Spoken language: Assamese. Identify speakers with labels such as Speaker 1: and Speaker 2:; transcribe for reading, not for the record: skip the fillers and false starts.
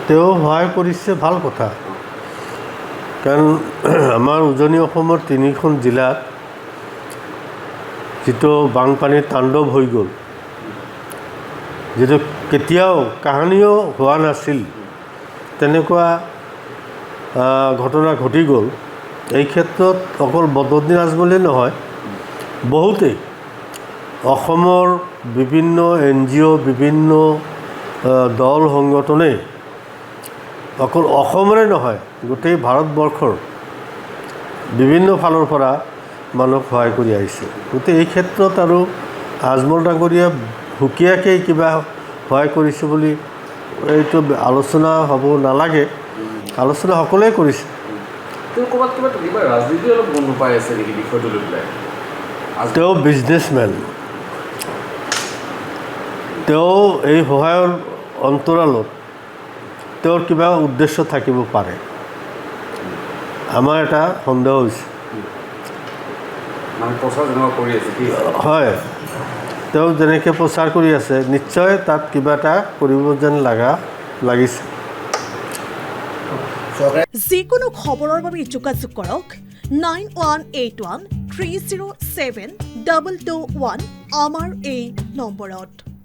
Speaker 1: তেওঁ সহায় কৰিছে ভাল কথা, কাৰণ আমাৰ উজনি অসমৰ 3খন জিলাত যিটো বানপানীৰ তাণ্ডৱ হৈ গ'ল, যিটো কেতিয়াও কাহানিও হোৱা নাছিল, তেনেকুৱা ঘটনা ঘটি গ'ল। এই ক্ষেত্ৰত অকল বদৰুদ্দিন আজমলে নহয়, বহুতেই অসমৰ বিভিন্ন NGO, বিভিন্ন দল সংগঠনে অকল অসমৰে নহয়, গোটেই ভাৰতবৰ্ষৰ বিভিন্ন ফালৰ পৰা মানুহক সহায় কৰি আহিছে। গতিকে এই ক্ষেত্ৰত আৰু আজমল ডাঙৰীয়া সুকীয়াকৈ কিবা সহায় কৰিছে বুলি এইটো আলোচনা হ'ব নালাগে, আলোচনা সকলোৱে কৰিছে। তেওঁ বিজনেছমেন, তেওঁ এই সহায়ৰ অন্তৰালত তেওঁৰ কিবা উদ্দেশ্য থাকিব পাৰে, আমাৰ এটা সন্দেহ হৈছে। হয়, তেওঁ যেনেকৈ প্ৰচাৰ কৰি আছে, নিশ্চয় তাত কিবা এটা কৰিব যেন লাগিছে।
Speaker 2: যিকোনো খবৰৰ বাবে যোগাযোগ কৰক 9181 307 221 আমাৰ এই নম্বৰত।